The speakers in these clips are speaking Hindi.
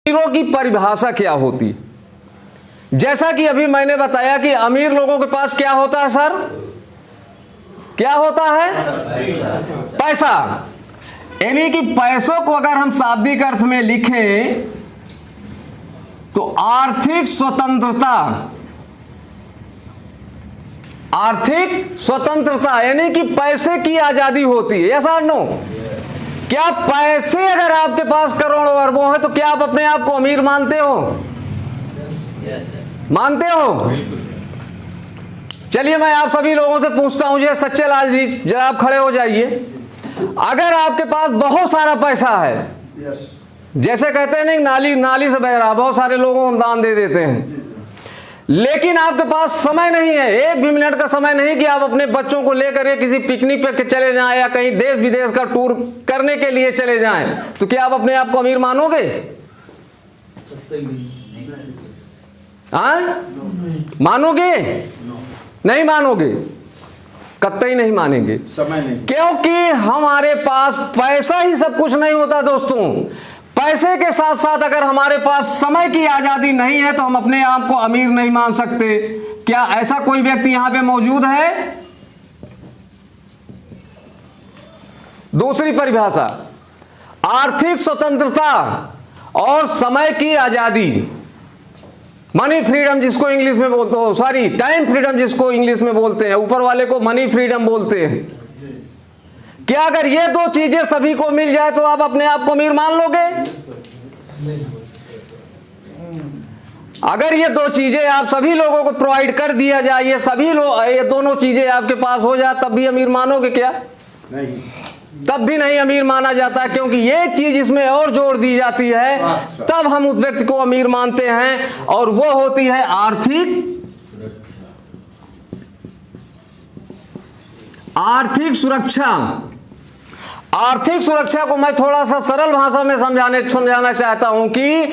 अमीरों की परिभाषा क्या होती? जैसा कि अभी मैंने बताया कि अमीर लोगों के पास क्या होता है सर? क्या होता है? पैसा। यानी कि पैसों को अगर हम शाब्दिक अर्थ में लिखें तो आर्थिक स्वतंत्रता, आर्थिक स्वतंत्रता यानी कि पैसे की आजादी होती है। यस और नो? क्या पैसे अगर आपके पास करोड़ों अरबों है तो क्या आप अपने आप को अमीर मानते हो? मानते हो? चलिए मैं आप सभी लोगों से पूछता हूं, जी सच्चे लाल जी जरा आप खड़े हो जाइए। अगर आपके पास बहुत सारा पैसा है, जैसे कहते हैं नहीं नाली नाली से बह रहा, बहुत सारे लोगों को दान दे देते हैं, लेकिन आपके पास समय नहीं है, एक भी मिनट का समय नहीं कि आप अपने बच्चों को लेकर के किसी पिकनिक पे चले जाएं या कहीं देश विदेश का टूर करने के लिए चले जाएं, तो क्या आप अपने आप को अमीर मानोगे? मानोगे? नहीं मानोगे, कतई नहीं मानेंगे। समय नहीं, क्योंकि हमारे पास पैसा ही सब कुछ नहीं होता दोस्तों। पैसे के साथ साथ अगर हमारे पास समय की आजादी नहीं है तो हम अपने आप को अमीर नहीं मान सकते। क्या ऐसा कोई व्यक्ति यहां पे मौजूद है? दूसरी परिभाषा, आर्थिक स्वतंत्रता और समय की आजादी, मनी फ्रीडम जिसको इंग्लिश में बोलते हो, सॉरी टाइम फ्रीडम जिसको इंग्लिश में बोलते हैं, ऊपर वाले को मनी फ्रीडम बोलते हैं। क्या अगर ये दो चीजें सभी को मिल जाए तो आप अपने आप को अमीर मान लोगे? अगर ये दो चीजें आप सभी लोगों को प्रोवाइड कर दिया जाए, ये सभी लोग, ये दोनों चीजें आपके पास हो जाए, तब भी अमीर मानोगे क्या? नहीं, तब भी नहीं अमीर माना जाता, क्योंकि ये चीज इसमें और जोड़ दी जाती है, तब हम उस व्यक्ति को अमीर मानते हैं, और वो होती है आर्थिक सुरक्षा। आर्थिक सुरक्षा को मैं थोड़ा सा सरल भाषा में समझाना चाहता हूं कि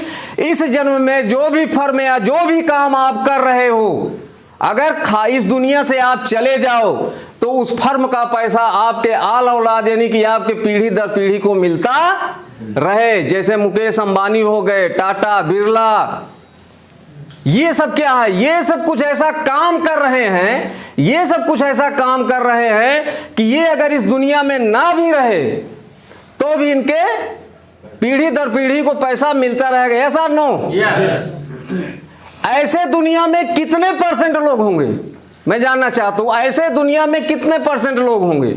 इस जन्म में जो भी फर्म या जो भी काम आप कर रहे हो, अगर इस दुनिया से आप चले जाओ तो उस फर्म का पैसा आपके आल औलाद यानी कि आपके पीढ़ी दर पीढ़ी को मिलता रहे। जैसे मुकेश अंबानी हो गए, टाटा, बिरला, ये सब क्या है? ये सब कुछ ऐसा काम कर रहे हैं, ये सब कुछ ऐसा काम कर रहे हैं कि ये अगर इस दुनिया में ना भी रहे तो भी इनके पीढ़ी दर पीढ़ी को पैसा मिलता रहेगा। ऐसा नो? ऐसे दुनिया में कितने परसेंट लोग होंगे मैं जानना चाहता हूं? ऐसे दुनिया में कितने परसेंट लोग होंगे?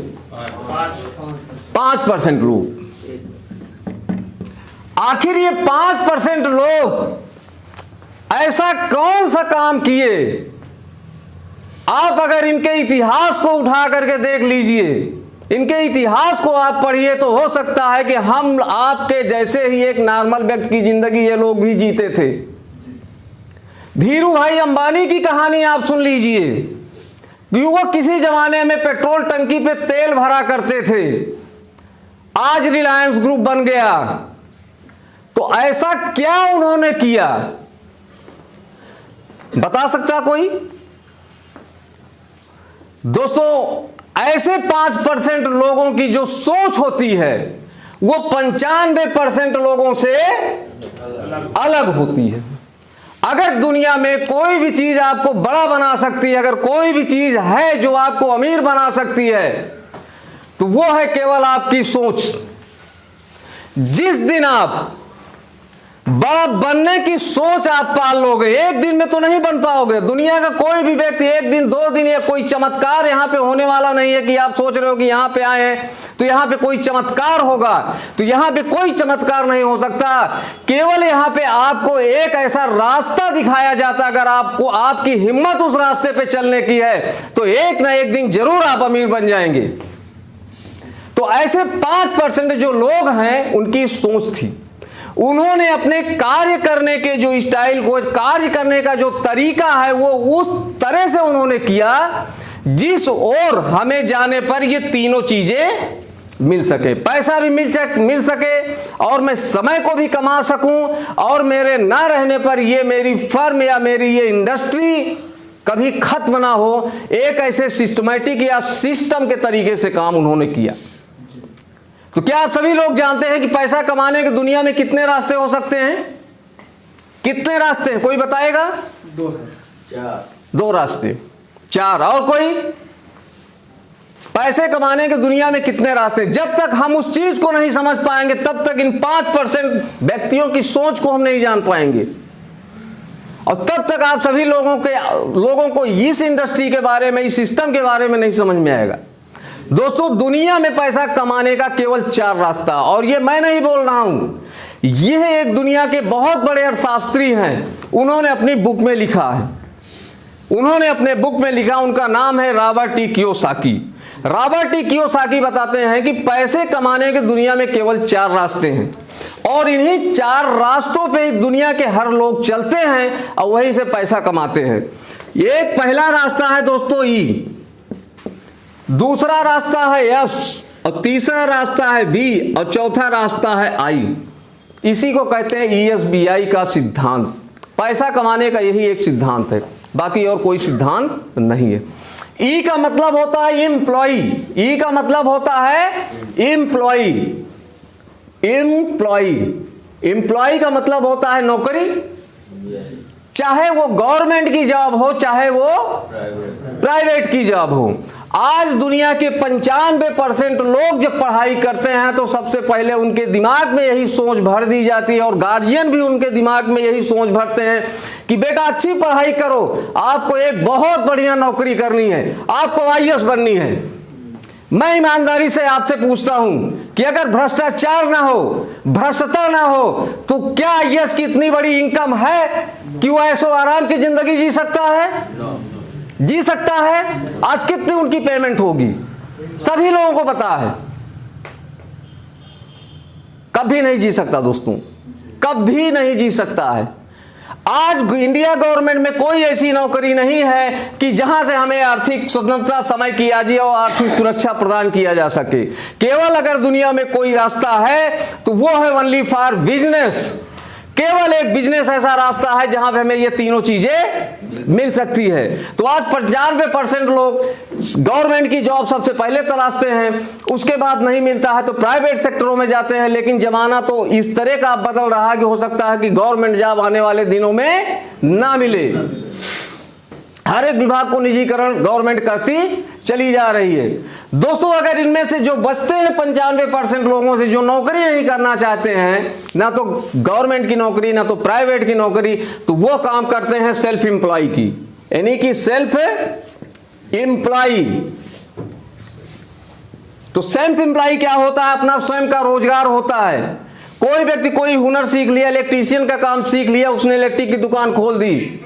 5% लोग। आखिर ये 5% लोग ऐसा कौन सा काम किए? आप अगर इनके इतिहास को उठा करके देख लीजिए, इनके इतिहास को आप पढ़िए, तो हो सकता है कि हम आपके जैसे ही एक नॉर्मल व्यक्ति की जिंदगी ये लोग भी जीते थे। धीरू भाई अंबानी की कहानी आप सुन लीजिए कि वो किसी जमाने में पेट्रोल टंकी पे तेल भरा करते थे, आज रिलायंस ग्रुप बन गया। तो ऐसा क्या उन्होंने किया, बता सकता कोई? दोस्तों ऐसे 5% लोगों की जो सोच होती है वो 95% लोगों से अलग होती है। अगर दुनिया में कोई भी चीज आपको बड़ा बना सकती है, अगर कोई भी चीज है जो आपको अमीर बना सकती है, तो वो है केवल आपकी सोच। जिस दिन आप बड़ा बनने की सोच आप पाल लोगे, एक दिन में तो नहीं बन पाओगे। दुनिया का कोई भी व्यक्ति एक दिन, 2 दिन या कोई चमत्कार यहां पे होने वाला नहीं है कि आप सोच रहे हो कि यहां पे आए हैं तो यहां पे कोई चमत्कार होगा, तो यहां पे कोई चमत्कार नहीं हो सकता। केवल यहां पे आपको एक ऐसा रास्ता दिखाया जाता, अगर आपको आपकी हिम्मत उस रास्ते पे चलने की है तो एक ना एक दिन जरूर आप अमीर बन जाएंगे। तो ऐसे 5% जो लोग हैं उनकी सोच थी, उन्होंने अपने कार्य करने के जो स्टाइल को, कार्य करने का जो तरीका है वो उस तरह से उन्होंने किया जिस ओर हमें जाने पर ये तीनों चीजें मिल सके। पैसा भी मिल सके और मैं समय को भी कमा सकूं, और मेरे ना रहने पर ये मेरी फर्म या मेरी ये इंडस्ट्री कभी खत्म ना हो। एक ऐसे सिस्टमैटिक या सिस्टम के तरीके से काम उन्होंने किया। तो क्या आप सभी लोग जानते हैं कि पैसा कमाने के दुनिया में कितने रास्ते हो सकते हैं? कितने रास्ते हैं, कोई बताएगा? 2 रास्ते, 4। और कोई? पैसे कमाने के दुनिया में कितने रास्ते? जब तक हम उस चीज को नहीं समझ पाएंगे तब तक इन 5% व्यक्तियों की सोच को हम नहीं जान पाएंगे, और तब तक आप सभी लोगों को इस इंडस्ट्री के बारे में, इस सिस्टम के बारे में नहीं समझ में आएगा। दोस्तों, दुनिया में पैसा कमाने का केवल 4 रास्ता, और ये मैं नहीं बोल रहा हूं, यह एक दुनिया के बहुत बड़े अर्थशास्त्री हैं, उन्होंने अपनी बुक में लिखा है। उन्होंने अपने बुक में लिखा, उनका नाम है Robert T Kiyosaki. Robert T Kiyosaki बताते हैं कि पैसे कमाने के दुनिया में केवल 4 रास्ते हैं, और इन्हीं 4 रास्तों पे दुनिया के हर लोग चलते हैं और वहीं से पैसा कमाते हैं। एक पहला रास्ता है दोस्तों ई, दूसरा रास्ता है एस, और तीसरा रास्ता है बी, और चौथा रास्ता है आई। इसी को कहते हैं ESBI का सिद्धांत। पैसा कमाने का यही एक सिद्धांत है, बाकी और कोई सिद्धांत नहीं है। ई का मतलब होता है एम्प्लॉई, ई का मतलब होता है एम्प्लॉई। एम्प्लॉई का मतलब होता है नौकरी, चाहे वो गवर्नमेंट की जॉब हो चाहे वो प्राइवेट की जॉब हो। आज दुनिया के 95% लोग जब पढ़ाई करते हैं तो सबसे पहले उनके दिमाग में यही सोच भर दी जाती है, और गार्जियन भी उनके दिमाग में यही सोच भरते हैं कि बेटा अच्छी पढ़ाई करो, आपको एक बहुत बढ़िया नौकरी करनी है, आपको IAS बननी है। मैं ईमानदारी से आपसे पूछता हूं कि अगर भ्रष्टाचार ना हो, भ्रष्टता ना हो, तो क्या IAS की इतनी बड़ी इनकम है कि वो ऐशो आराम की जिंदगी जी सकता है? जी सकता है? आज कितनी उनकी पेमेंट होगी सभी लोगों को पता है। कभी नहीं जी सकता दोस्तों, कभी नहीं जी सकता है। आज इंडिया गवर्नमेंट में कोई ऐसी नौकरी नहीं है कि जहां से हमें आर्थिक स्वतंत्रता समय किया जाए और आर्थिक सुरक्षा प्रदान किया जा सके। केवल अगर दुनिया में कोई रास्ता है तो वो है ओनली फॉर बिजनेस। केवल एक बिजनेस ऐसा रास्ता है जहां पे हमें ये तीनों चीजें मिल सकती है। तो आज 95% लोग गवर्नमेंट की जॉब सबसे पहले तलाशते हैं, उसके बाद नहीं मिलता है तो प्राइवेट सेक्टरों में जाते हैं। लेकिन जमाना तो इस तरह का बदल रहा है कि हो सकता है कि गवर्नमेंट जॉब आने वाले दिनों में ना मिले। हर एक विभाग को निजीकरण गवर्नमेंट करती चली जा रही है। दोस्तों, अगर इनमें से जो बचते हैं 95% लोगों से जो नौकरी नहीं करना चाहते हैं, ना तो गवर्नमेंट की नौकरी ना तो प्राइवेट की नौकरी, तो वो काम करते हैं सेल्फ एम्प्लॉय की, यानी कि सेल्फ एम्प्लॉय। तो सेल्फ एम्प्लॉय क्या होता है? अपना स्वयं का रोजगार होता है। कोई व्यक्ति कोई हुनर सीख लिया, इलेक्ट्रीशियन का काम सीख लिया, उसने इलेक्ट्रिक की दुकान खोल दी।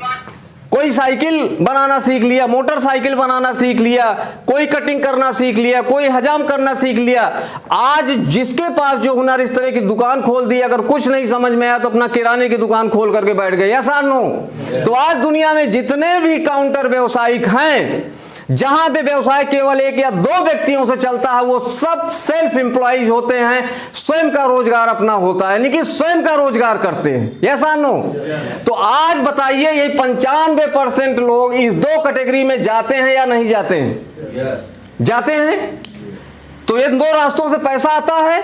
कोई साइकिल बनाना सीख लिया, मोटरसाइकिल बनाना सीख लिया, कोई कटिंग करना सीख लिया, कोई हजाम करना सीख लिया। आज जिसके पास जो हुनर, इस तरह की दुकान खोल दी। अगर कुछ नहीं समझ में आया तो अपना किराने की दुकान खोल करके बैठ गए। यस और नो? तो आज दुनिया में जितने भी काउंटर व्यवसायिक हैं, जहां पे व्यवसाय केवल 1 या 2 व्यक्तियों से चलता है, वो सब सेल्फ एम्प्लॉयज होते हैं। स्वयं का रोजगार अपना होता है, यानी कि स्वयं का रोजगार करते हैं। यस और नो? तो आज बताइए, ये 95% लोग इस 2 कैटेगरी में जाते हैं या नहीं जाते हैं? जाते हैं। तो इन 2 रास्तों से पैसा आता है।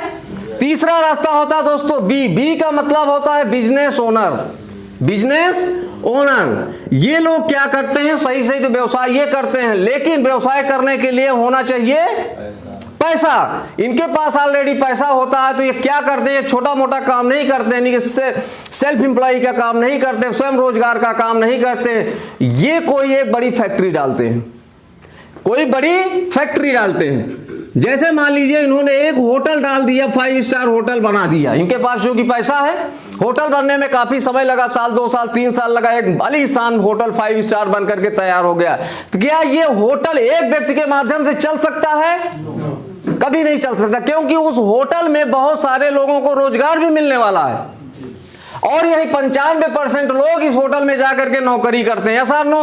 तीसरा रास्ता होता है दोस्तों बी। बी का मतलब होता है बिजनेस ओनर। बिजनेस ओनर, ये लोग क्या करते हैं? सही सही तो व्यवसाय ये करते हैं, लेकिन व्यवसाय करने के लिए होना चाहिए पैसा। इनके पास ऑलरेडी पैसा होता है, तो ये क्या करते हैं? छोटा मोटा काम नहीं करते, यानी कि सेल्फ एम्प्लॉय का काम नहीं करते, स्वयं रोजगार का काम नहीं करते। ये कोई एक बड़ी फैक्ट्री डालते हैं, कोई बड़ी फैक्ट्री डालते हैं। जैसे मान लीजिए इन्होंने एक होटल डाल दिया, 5 स्टार होटल बना दिया। इनके पास जो कि पैसा है, होटल बनने में काफी समय लगा, साल 2 साल 3 साल लगा, एक आलीशान होटल 5 स्टार बन करके तैयार हो गया। तो क्या ये होटल एक व्यक्ति के माध्यम से चल सकता है? कभी नहीं चल सकता, क्योंकि उस होटल में बहुत सारे लोगों को रोजगार भी मिलने वाला है। और यही 95% लोग इस होटल में जाकर के नौकरी करते हैं। ऐसा नो?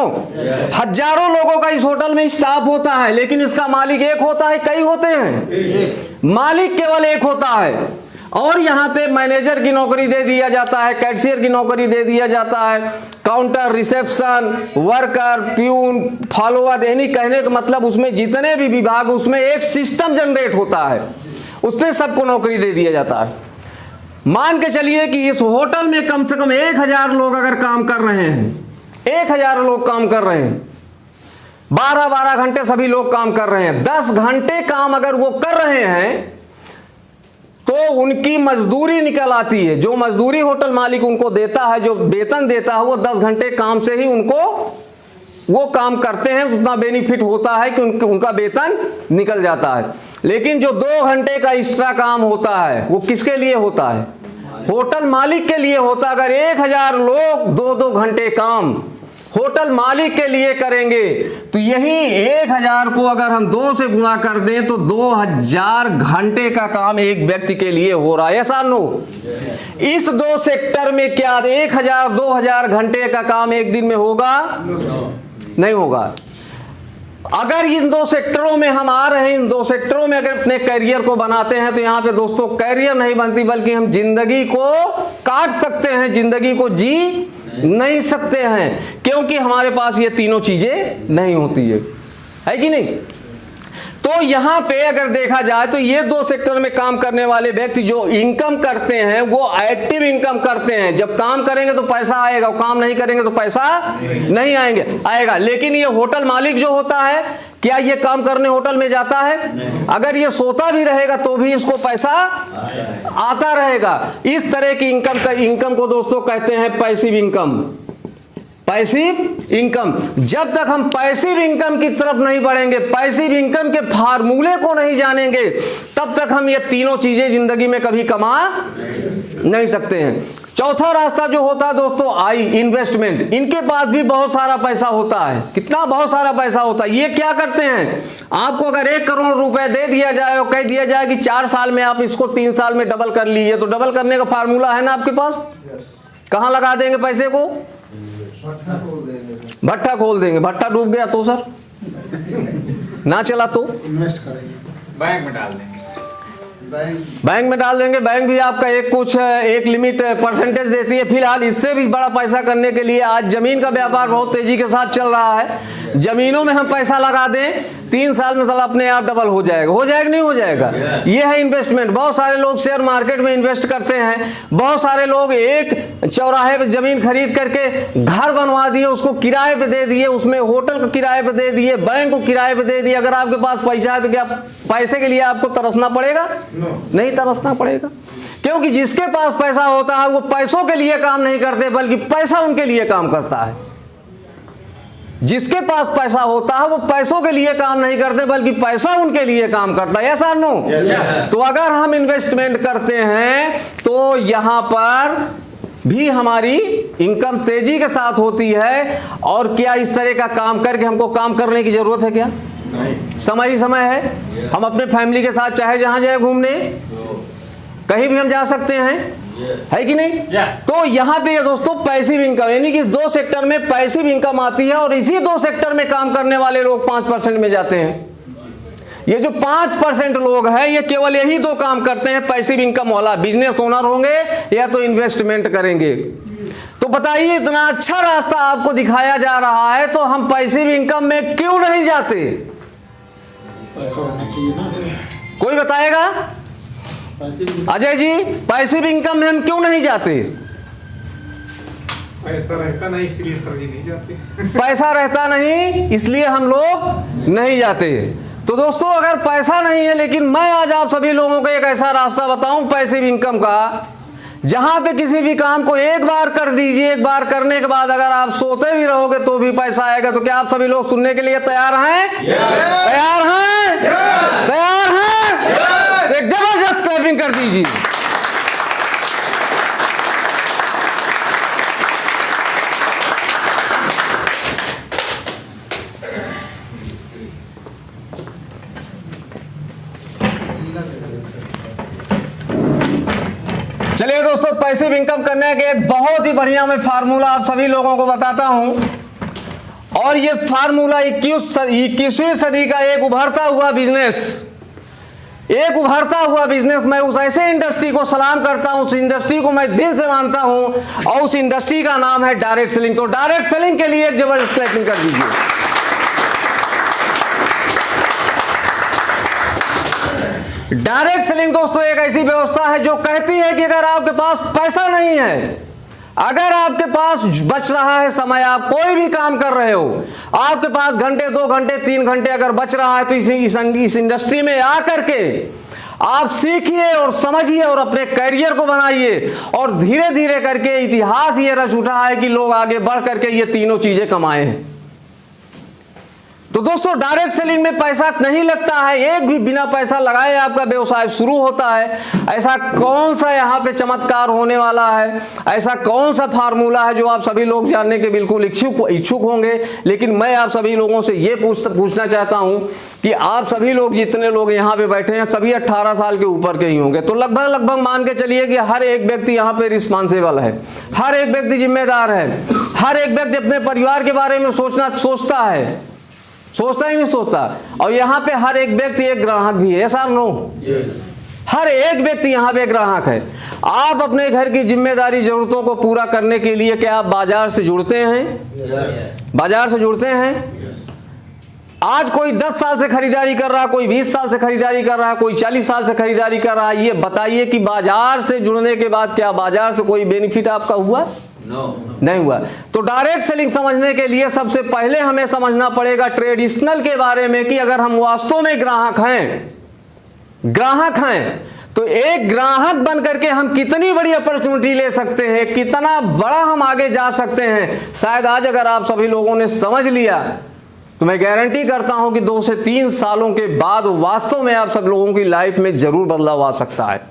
हजारों लोगों का इस होटल में स्टाफ होता है, लेकिन इसका मालिक एक होता है, कई होते हैं? मालिक केवल एक होता है। और यहाँ पे मैनेजर की नौकरी दे दिया जाता है, कैशियर की नौकरी दे दिया जाता है, counter, reception, worker, peon, follower, यानी कहने का मतलब उसमें जितने भी विभाग, उसमें एक सिस्टम जनरेट होता है, उस पर सबको नौकरी दे दिया जाता है। मान के चलिए कि इस होटल में कम से कम 1000 लोग अगर काम कर रहे हैं, 1000 लोग काम कर रहे हैं, 12-12 घंटे सभी लोग काम कर रहे हैं, 10 घंटे काम अगर वो कर रहे हैं तो उनकी मजदूरी निकल आती है। जो मजदूरी होटल मालिक उनको देता है, जो वेतन देता है, वो 10 घंटे काम से ही उनको वो काम करते हैं, उतना बेनिफिट होता है कि उनका वेतन निकल जाता है। लेकिन जो 2 घंटे का एक्स्ट्रा काम होता है वो किसके लिए होता है? होटल मालिक के लिए होता है। अगर 1000 लोग 2-2 घंटे काम होटल मालिक के लिए करेंगे तो यही 1000 को अगर हम 2 से गुणा कर दें तो 2000 घंटे का काम एक व्यक्ति के लिए हो रहा है। ऐसा नो, इस 2 सेक्टर में क्या 1000-2000 घंटे का काम एक दिन में होगा? नहीं होगा। अगर इन 2 सेक्टरों में हम आ रहे हैं, इन 2 सेक्टरों में अगर अपने करियर को बनाते हैं तो यहां पे दोस्तों करियर नहीं बनती, बल्कि हम जिंदगी को काट सकते हैं, जिंदगी को जी नहीं सकते हैं, क्योंकि हमारे पास ये तीनों चीजें नहीं होती है कि नहीं? तो यहां पे अगर देखा जाए तो ये 2 सेक्टर में काम करने वाले व्यक्ति जो इनकम करते हैं वो एक्टिव इनकम करते हैं। जब काम करेंगे तो पैसा आएगा, काम नहीं करेंगे तो पैसा नहीं आएगा। लेकिन ये होटल मालिक जो होता है, क्या ये काम करने होटल में जाता है? अगर ये सोता भी रहेगा तो भी इसको पैसा आता रहेगा। इस तरह की इनकम को दोस्तों कहते हैं पैसिव इनकम। Passive income. जब तक हम पैसिव इनकम की तरफ नहीं बढ़ेंगे, पैसिव इनकम के फार्मूले को नहीं जानेंगे, तब तक हम ये तीनों चीजें जिंदगी में कभी कमा नहीं सकते हैं। चौथा रास्ता जो होता है दोस्तों इन्वेस्टमेंट। इनके पास भी बहुत सारा पैसा होता है। कितना? बहुत सारा पैसा होता है। ये क्या करते हैं? आपको अगर 1 करोड़ रुपए दे दिया जाए और कह दिया जाए कि 4 साल में आप इसको 3 साल में डबल कर लीजिए, तो डबल करने का फार्मूला है ना आपके पास? कहां लगा देंगे पैसे को? भट्टा खोल देंगे। भट्टा डूब गया तो सर, ना चला तो इन्वेस्ट करेंगे, बैंक में डाल देंगे। बैंक में डाल देंगे। बैंक भी आपका एक लिमिट परसेंटेज देती है। फिलहाल इससे भी बड़ा पैसा करने के लिए आज जमीन का व्यापार बहुत तेजी के साथ चल रहा है। जमीनों में हम पैसा लगा दें, 3 साल में साला अपने आप डबल हो जाएगा। हो जाएगा नहीं हो जाएगा? ये है इन्वेस्टमेंट। बहुत सारे लोग शेयर मार्केट में इन्वेस्ट करते हैं। बहुत सारे लोग एक चौराहे पे जमीन खरीद करके घर बनवा दिए, उसको किराए पे दे दिए, उसमें होटल को किराए पे दे दिए, बैंक को किराए पे दे दिए। अगर आपके पास पैसा है तो क्या पैसे के लिए आपको तरसना पड़ेगा? नहीं तरसना पड़ेगा, क्योंकि जिसके पास पैसा होता है वो पैसों के लिए काम नहीं करते, बल्कि पैसा उनके लिए काम करता है। जिसके पास पैसा होता है वो पैसों के लिए काम नहीं करते, बल्कि पैसा उनके लिए काम करता है। ऐसा नो? तो अगर हम इन्वेस्टमेंट करते हैं तो यहां पर भी हमारी इनकम तेजी के साथ होती है। और क्या इस तरह का काम करके हमको काम करने की जरूरत है? क्या समय ही समय है। हम अपने फैमिली के साथ चाहे जहां जाए घूमने, कहीं भी हम जा सकते हैं, है कि नहीं? तो यहां पे दोस्तों पैसिव इनकम, यानी कि इस 2 सेक्टर में पैसिव इनकम आती है, और इसी 2 सेक्टर में काम करने वाले लोग 5% में जाते हैं। ये जो 5% लोग हैं ये केवल यही 2 काम करते हैं पैसिव इनकम वाला। बिजनेस ओनर होंगे या तो इन्वेस्टमेंट करेंगे। तो बताइए, इतना अच्छा रास्ता आपको दिखाया जा रहा है तो हम पैसिव इनकम में क्यों नहीं जाते? कोई बताएगा? अजय जी, पैसिव इनकम में हम क्यों नहीं जाते? पैसा रहता नहीं इसलिए सर जी नहीं जाते। पैसा रहता नहीं इसलिए हम लोग नहीं जाते। तो दोस्तों, अगर पैसा नहीं है, लेकिन मैं आज आप सभी लोगों को एक ऐसा रास्ता बताऊं पैसिव इनकम का, जहां पे किसी भी काम को एक बार कर दीजिए, एक बार करने के बाद अगर आप सोते भी रहोगे तो भी पैसा आएगा। तो क्या आप सभी लोग सुनने के लिए तैयार हैं? तैयार हैं? तैयार हैं? एक जबरदस्त क्लैपिंग कर दीजिए। चलिए दोस्तों, पैसिव इनकम करने के एक बहुत ही बढ़िया मैं फार्मूला आप सभी लोगों को बताता हूं। और ये फार्मूला 21वीं सदी का एक उभरता हुआ बिजनेस, मैं उस ऐसे इंडस्ट्री को सलाम करता हूं, उस इंडस्ट्री को मैं दिल से मानता हूं, और उस इंडस्ट्री का नाम है डायरेक्ट सेलिंग। तो डायरेक्ट सेलिंग के लिए एक जबरदस्त क्लैपिंग कर दीजिए। डायरेक्ट सेलिंग दोस्तों एक ऐसी व्यवस्था है जो कहती है कि अगर आपके पास पैसा नहीं है, अगर आपके पास बच रहा है समय, आप कोई भी काम कर रहे हो, आपके पास घंटे 2 घंटे 3 घंटे अगर बच रहा है, तो इस इंडस्ट्री में आकर के आप सीखिए और समझिए और अपने करियर को बनाइए। और धीरे धीरे करके इतिहास ये रच उठा है कि लोग आगे बढ़ करके ये तीनों चीजें कमाए हैं। तो दोस्तों डायरेक्ट सेलिंग में पैसा नहीं लगता है, एक भी बिना पैसा लगाए आपका व्यवसाय शुरू होता है। ऐसा कौन सा यहाँ पे चमत्कार होने वाला है, ऐसा कौन सा फार्मूला है जो आप सभी लोग जानने के बिल्कुल इच्छुक होंगे। लेकिन मैं आप सभी लोगों से ये पूछना चाहता हूँ कि आप सभी लोग जितने लोग यहाँ पे बैठे हैं सभी 18 साल के ऊपर के ही होंगे। तो लगभग मान के चलिए कि हर एक व्यक्ति यहाँ पे रिस्पॉन्सिबल है, हर एक व्यक्ति जिम्मेदार है, हर एक व्यक्ति अपने परिवार के बारे में सोचता है, सोचता ही नहीं सोचता। और यहाँ पे हर एक व्यक्ति एक ग्राहक भी है, ऐसा नो? हर एक व्यक्ति यहाँ पे ग्राहक है। आप अपने घर की जिम्मेदारी जरूरतों को पूरा करने के लिए क्या आप बाजार से जुड़ते हैं? बाजार से जुड़ते हैं। आज कोई 10 साल से खरीदारी कर रहा है, कोई 20 साल से खरीदारी कर रहा है, कोई 40 साल से खरीदारी कर रहा है। ये बताइए कि बाजार से जुड़ने के बाद क्या बाजार से कोई बेनिफिट आपका हुआ? नहीं हुआ। तो डायरेक्ट सेलिंग समझने के लिए सबसे पहले हमें समझना पड़ेगा ट्रेडिशनल के बारे में कि अगर हम वास्तव में ग्राहक हैं तो एक ग्राहक बन करके हम कितनी बड़ी अपॉर्चुनिटी ले सकते हैं, कितना बड़ा हम आगे जा सकते हैं। शायद आज अगर आप सभी लोगों ने समझ लिया तो मैं गारंटी करता हूं कि 2 से 3 सालों के बाद वास्तव में आप सब लोगों की लाइफ में जरूर बदलाव आ सकता है।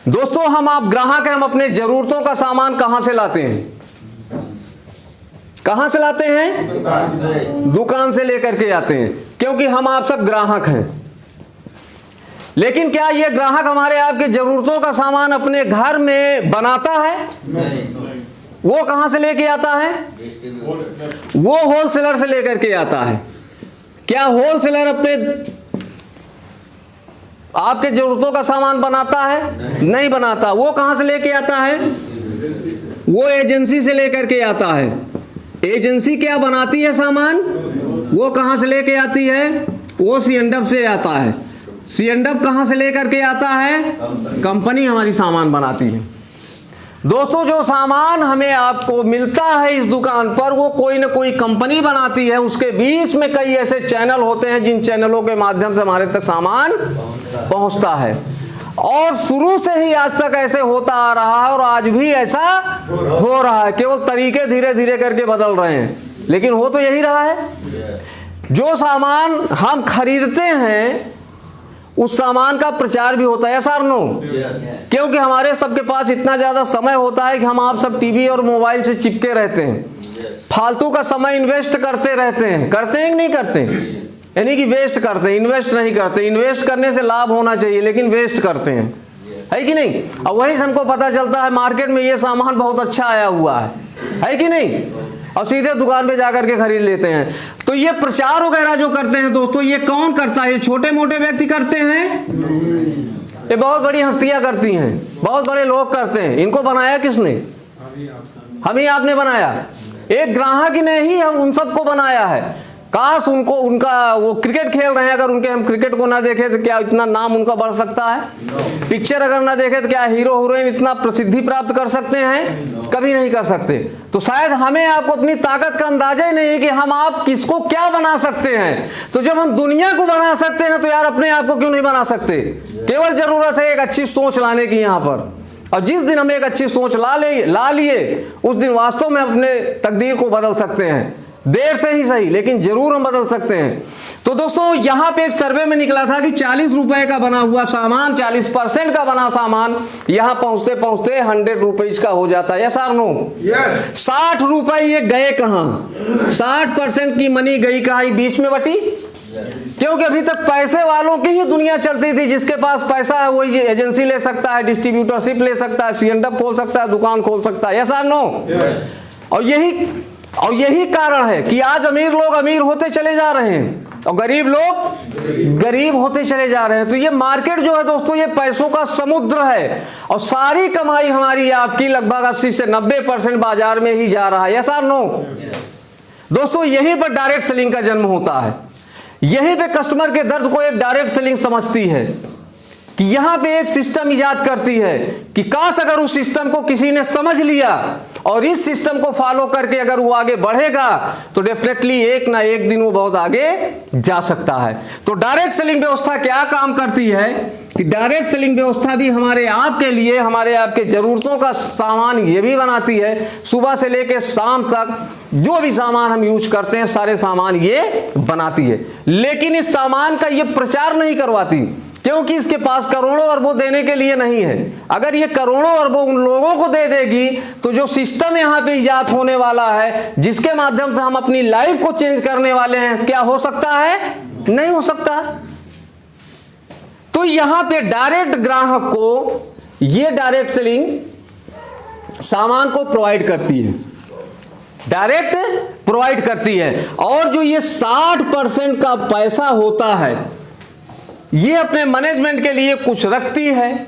दोस्तों हम आप ग्राहक हैं, हम अपने जरूरतों का सामान कहां से लाते हैं? कहां से लाते हैं? दुकान से लेकर के आते हैं, क्योंकि हम आप सब ग्राहक हैं। लेकिन क्या ये ग्राहक हमारे आपके जरूरतों का सामान अपने घर में बनाता है? नहीं। वो कहां से लेके आता है? वो होलसेलर से लेकर के आता है। क्या होलसेलर अपने आपके जरूरतों का सामान बनाता है? नहीं बनाता। वो कहां से लेके आता है? वो एजेंसी से लेकर के आता है। एजेंसी क्या बनाती है सामान? वो कहां से लेके आती है? वो C&F से आता है। C&F कहां से लेकर के आता है? कंपनी हमारी सामान बनाती है। दोस्तों जो सामान हमें आपको मिलता है इस दुकान पर, वो कोई ना कोई कंपनी बनाती है। उसके बीच में कई ऐसे चैनल होते हैं जिन चैनलों के माध्यम से हमारे तक सामान पहुंचता है। और शुरू से ही आज तक ऐसे होता आ रहा है और आज भी ऐसा हो रहा है, केवल तरीके धीरे धीरे करके बदल रहे हैं, लेकिन हो तो यही रहा है। जो सामान हम खरीदते हैं उस सामान का प्रचार भी होता है, ऐसा नो? क्योंकि हमारे सबके पास इतना ज्यादा समय होता है कि हम आप सब टीवी और मोबाइल से चिपके रहते हैं, फालतू का समय इन्वेस्ट करते रहते हैं। करते हैं कि नहीं करते? यानी कि वेस्ट करते हैं, इन्वेस्ट नहीं करते। इन्वेस्ट करने से लाभ होना चाहिए लेकिन वेस्ट करते हैं, है कि नहीं? और वही से हमको पता चलता है मार्केट में ये सामान बहुत अच्छा आया हुआ है कि नहीं, और सीधे दुकान पे जाकर के खरीद लेते हैं। तो ये प्रचार वगैरह जो करते हैं दोस्तों, ये कौन करता है? ये छोटे मोटे व्यक्ति करते हैं? ये बहुत बड़ी हस्तियां करती हैं, बहुत बड़े लोग करते हैं। इनको बनाया किसने? हम ही आपने बनाया। एक ग्राहक ही नहीं, हम उन सबको बनाया है। काश उनको उनका वो क्रिकेट खेल रहे हैं, अगर उनके हम क्रिकेट को ना देखें तो क्या इतना नाम उनका बढ़ सकता है? पिक्चर अगर ना देखें तो क्या हीरो हीरोइन इतना प्रसिद्धि प्राप्त कर सकते हैं? कभी नहीं कर सकते। तो शायद हमें आपको अपनी ताकत का अंदाजा ही नहीं है कि हम आप किसको क्या बना सकते हैं। तो जब हम दुनिया को बना सकते हैं तो यार अपने आप को क्यों नहीं बना सकते? केवल जरूरत है एक अच्छी सोच लाने की यहाँ पर। और जिस दिन हम एक अच्छी सोच ला लिए उस दिन वास्तव में अपने तकदीर को बदल सकते हैं। देर से ही सही लेकिन जरूर हम बदल सकते हैं। तो दोस्तों यहां पे एक सर्वे में निकला था कि 40 रुपए का बना हुआ सामान, 40% का बना सामान यहां पहुंचते पहुंचते 100 रुपीज का हो जाता है। यस और नो? 60 रुपए ये गए कहां? 60% की मनी गई कहां? बीच में बटी। क्योंकि अभी तक पैसे वालों की ही दुनिया चलती थी। जिसके पास पैसा है वही एजेंसी ले सकता है, डिस्ट्रीब्यूटरशिप ले सकता है, C&F खोल सकता है, दुकान खोल सकता है। यस और नो? और यही कारण है कि आज अमीर लोग अमीर होते चले जा रहे हैं और गरीब लोग गरीब होते चले जा रहे हैं। तो ये मार्केट जो है दोस्तों, ये पैसों का समुद्र है और सारी कमाई हमारी आपकी लगभग 80 से 90% बाजार में ही जा रहा है। यस और नो? दोस्तों यहीं पर डायरेक्ट सेलिंग का जन्म होता है। यहीं पे कस्टमर के दर्द को एक डायरेक्ट सेलिंग समझती है। कि यहां पे एक सिस्टम इजाद करती है कि काश अगर उस सिस्टम को किसी ने समझ लिया और इस सिस्टम को फॉलो करके अगर वो आगे बढ़ेगा तो डेफिनेटली एक ना एक दिन वो बहुत आगे जा सकता है। तो डायरेक्ट सेलिंग व्यवस्था क्या काम करती है कि डायरेक्ट सेलिंग व्यवस्था भी हमारे आप के लिए, हमारे आपके जरूरतों का सामान ये भी बनाती है। सुबह से लेकर शाम तक जो भी सामान हम यूज करते हैं सारे सामान ये बनाती है, लेकिन इस सामान का ये प्रचार नहीं करवाती, क्योंकि इसके पास करोड़ों अरबों देने के लिए नहीं है। अगर ये करोड़ों अरबों उन लोगों को दे देगी तो जो सिस्टम यहां पे इजाद होने वाला है, जिसके माध्यम से हम अपनी लाइफ को चेंज करने वाले हैं, क्या हो सकता है? नहीं हो सकता। तो यहां पे डायरेक्ट ग्राहक को ये डायरेक्ट सेलिंग सामान को प्रोवाइड करती है, डायरेक्ट प्रोवाइड करती है। और जो ये 60% का पैसा होता है ये अपने मैनेजमेंट के लिए कुछ रखती है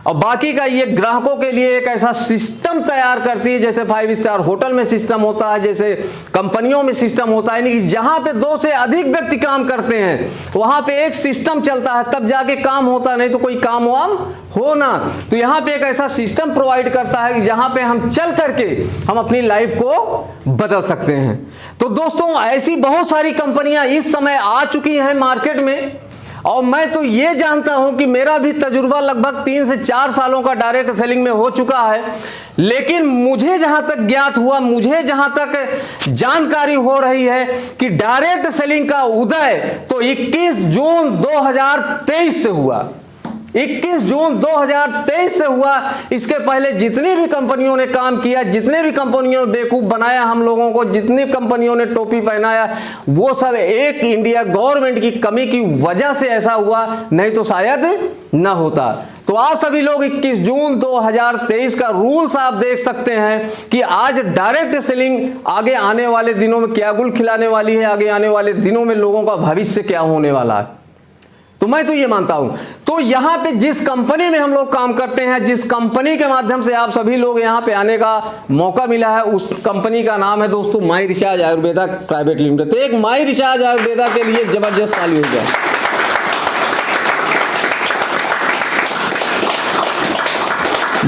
और बाकी का ये ग्राहकों के लिए एक ऐसा सिस्टम तैयार करती है, जैसे 5 स्टार होटल में सिस्टम होता है, जैसे कंपनियों में सिस्टम होता है। यानी कि जहां पे 2 से अधिक व्यक्ति काम करते हैं वहां पे एक सिस्टम चलता है, तब जाके काम होता है, नहीं तो कोई काम वाम हो ना। तो यहां पे एक ऐसा सिस्टम प्रोवाइड करता है कि जहां पे हम चल करके हम अपनी लाइफ को बदल सकते हैं। तो दोस्तों ऐसी बहुत सारी कंपनियां इस समय आ चुकी हैं मार्केट में, और मैं तो ये जानता हूं कि मेरा भी तजुर्बा लगभग 3 से 4 सालों का डायरेक्ट सेलिंग में हो चुका है। लेकिन मुझे जहां तक ज्ञात हुआ, मुझे जहां तक जानकारी हो रही है कि डायरेक्ट सेलिंग का उदय तो 21 जून 2023 से हुआ। 21 जून 2023 से हुआ। इसके पहले जितनी भी कंपनियों ने काम किया, जितने भी कंपनियों ने बेवकूफ बनाया हम लोगों को, जितनी कंपनियों ने टोपी पहनाया, वो सब एक इंडिया गवर्नमेंट की कमी की वजह से ऐसा हुआ, नहीं तो शायद ना होता। तो आप सभी लोग 21 जून 2023 का रूल्स आप देख सकते हैं कि आज डायरेक्ट सेलिंग आगे आने वाले दिनों में क्या गुल खिलाने वाली है, आगे आने वाले दिनों में लोगों का भविष्य क्या होने वाला है। तो मैं तो ये मानता हूं। तो यहां पे जिस कंपनी में हम लोग काम करते हैं, जिस कंपनी के माध्यम से आप सभी लोग यहां पे आने का मौका मिला है, उस कंपनी का नाम है दोस्तों माई रिचार्ज आयुर्वेदा प्राइवेट लिमिटेड। तो एक माई रिचार्ज आयुर्वेदा के लिए जबरदस्त ताली हो जाए।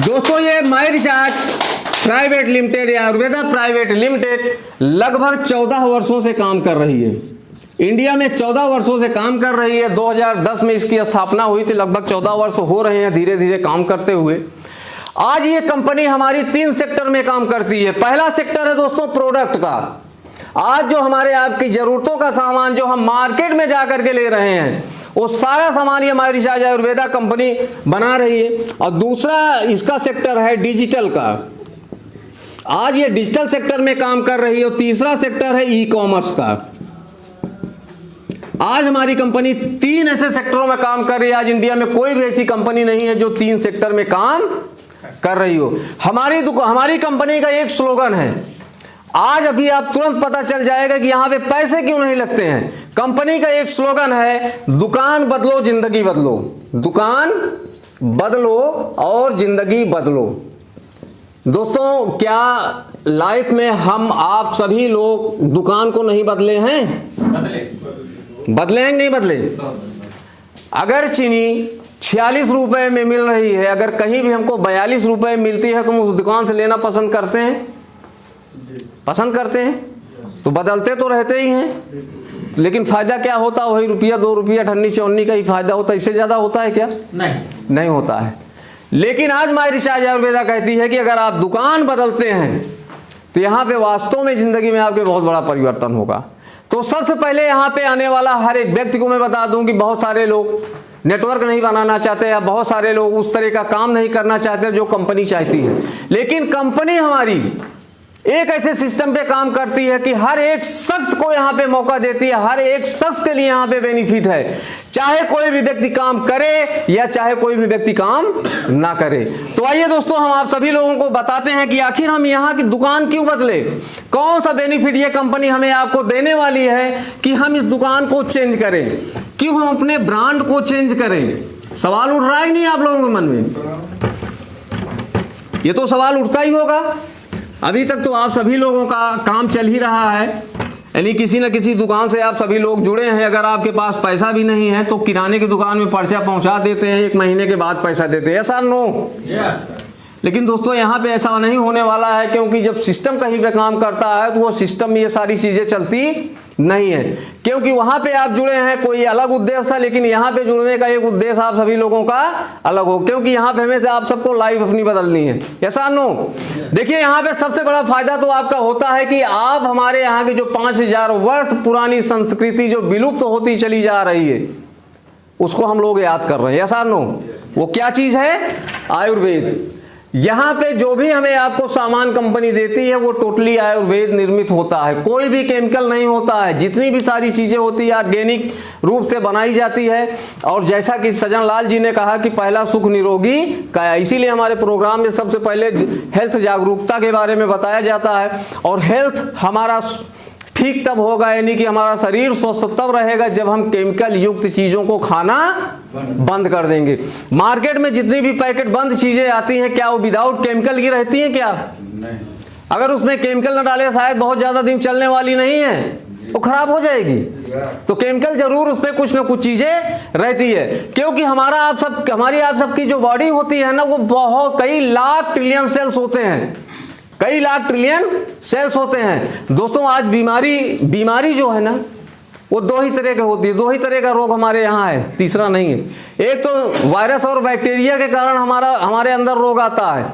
दोस्तों ये माई रिचार्ज प्राइवेट लिमिटेड या आयुर्वेदा प्राइवेट लिमिटेड लगभग 14 वर्षों से काम कर रही है। इंडिया में 14 वर्षों से काम कर रही है। 2010 में इसकी स्थापना हुई थी, लगभग 14 वर्ष हो रहे हैं धीरे धीरे काम करते हुए। आज ये कंपनी हमारी 3 सेक्टर में काम करती है। पहला सेक्टर है दोस्तों प्रोडक्ट का। आज जो हमारे आपकी जरूरतों का सामान जो हम मार्केट में जाकर के ले रहे हैं, वो सारा सामान ये हमारी रिचार्ज आयुर्वेदा कंपनी बना रही है। और दूसरा इसका सेक्टर है डिजिटल का। आज ये डिजिटल सेक्टर में काम कर रही है। और तीसरा सेक्टर है ई कॉमर्स का। आज हमारी कंपनी 3 ऐसे सेक्टरों में काम कर रही है। आज इंडिया में कोई भी ऐसी कंपनी नहीं है जो 3 सेक्टर में काम कर रही हो। हमारी कंपनी का एक स्लोगन है, आज अभी आप तुरंत पता चल जाएगा कि यहां पे पैसे क्यों नहीं लगते हैं। कंपनी का एक स्लोगन है, दुकान बदलो जिंदगी बदलो। दुकान बदलो और जिंदगी बदलो। दोस्तों क्या लाइफ में हम आप सभी लोग दुकान को नहीं बदले हैं? बदले हैं कि नहीं बदले? अगर चीनी 46 रुपए में मिल रही है, अगर कहीं भी हमको 42 रुपए मिलती है, तो हम उस दुकान से लेना पसंद करते हैं? पसंद करते हैं। तो बदलते तो रहते ही हैं, लेकिन फायदा क्या होता है? वही रुपया 2 रुपया ठन्नी चौन्नी का ही फायदा होता है। इससे ज्यादा होता है क्या? नहीं होता है। लेकिन आज माई रिचार्ज आयुर्वेदा कहती है कि अगर आप दुकान बदलते हैं तो यहां पे वास्तव में जिंदगी में आपके बहुत बड़ा परिवर्तन होगा। तो सबसे पहले यहाँ पे आने वाला हर एक व्यक्ति को मैं बता दूं कि बहुत सारे लोग नेटवर्क नहीं बनाना चाहते, या बहुत सारे लोग उस तरह का काम नहीं करना चाहते जो कंपनी चाहती है। लेकिन कंपनी हमारी एक ऐसे सिस्टम पे काम करती है कि हर एक शख्स को यहाँ पे मौका देती है, हर एक शख्स के लिए यहाँ पे बेनिफिट है, चाहे कोई भी व्यक्ति काम करे या चाहे कोई भी व्यक्ति काम ना करे। तो आइए दोस्तों हम आप सभी लोगों को बताते हैं कि आखिर हम यहाँ की दुकान क्यों बदले, कौन सा बेनिफिट ये कंपनी हमें आपको देने वाली है कि हम इस दुकान को चेंज करें, क्यों हम अपने ब्रांड को चेंज करें। सवाल उठ रहा है नहीं आप लोगों के मन में? ये तो सवाल उठता ही होगा। अभी तक तो आप सभी लोगों का काम चल ही रहा है। यानी किसी न किसी दुकान से आप सभी लोग जुड़े हैं। अगर आपके पास पैसा भी नहीं है तो किराने की दुकान में पर्चा पहुंचा देते हैं, 1 महीने के बाद पैसा देते हैं, ऐसा नो। लेकिन दोस्तों यहाँ पे ऐसा नहीं होने वाला है, क्योंकि जब सिस्टम कहीं पे काम करता है तो वो सिस्टम में ये सारी चीजें चलती नहीं है, क्योंकि वहां पे आप जुड़े हैं कोई अलग उद्देश्य था, लेकिन यहाँ पे जुड़ने का एक उद्देश्य आप सभी लोगों का अलग हो, क्योंकि यहाँ पे हमेशा आप सबको लाइफ अपनी बदलनी है, ऐसा नो। देखिए यहाँ पे सबसे बड़ा फायदा तो आपका होता है कि आप हमारे यहाँ की जो 5000 वर्ष पुरानी संस्कृति जो विलुप्त होती चली जा रही है उसको हम लोग याद कर रहे हैं, ऐसा नो। वो क्या चीज है? आयुर्वेद। यहाँ पे जो भी हमें आपको सामान कंपनी देती है वो टोटली आयुर्वेद निर्मित होता है, कोई भी केमिकल नहीं होता है। जितनी भी सारी चीजें होती है ऑर्गेनिक रूप से बनाई जाती है। और जैसा कि सज्जन लाल जी ने कहा कि पहला सुख निरोगी काया, इसीलिए हमारे प्रोग्राम में सबसे पहले हेल्थ जागरूकता के बारे में बताया जाता है। और हेल्थ हमारा ठीक तब होगा, यानी कि हमारा शरीर स्वस्थ तब रहेगा जब हम केमिकल युक्त चीजों को खाना बंद कर देंगे। मार्केट में जितनी भी पैकेट बंद चीजें आती हैं, क्या वो विदाउट केमिकल की रहती हैं? क्या नहीं। अगर उसमें केमिकल न डाले शायद बहुत ज्यादा दिन चलने वाली नहीं है, वो खराब हो जाएगी। तो केमिकल जरूर उसमें कुछ ना कुछ चीजें रहती है, क्योंकि हमारी आप सबकी जो बॉडी होती है ना, वो बहुत कई लाख ट्रिलियन सेल्स होते हैं, कई लाख ट्रिलियन सेल्स होते हैं। दोस्तों आज बीमारी जो है ना वो 2 ही तरह के होती है, 2 ही तरह का रोग हमारे यहाँ है, तीसरा नहीं है। एक तो वायरस और बैक्टीरिया के कारण हमारे अंदर रोग आता है,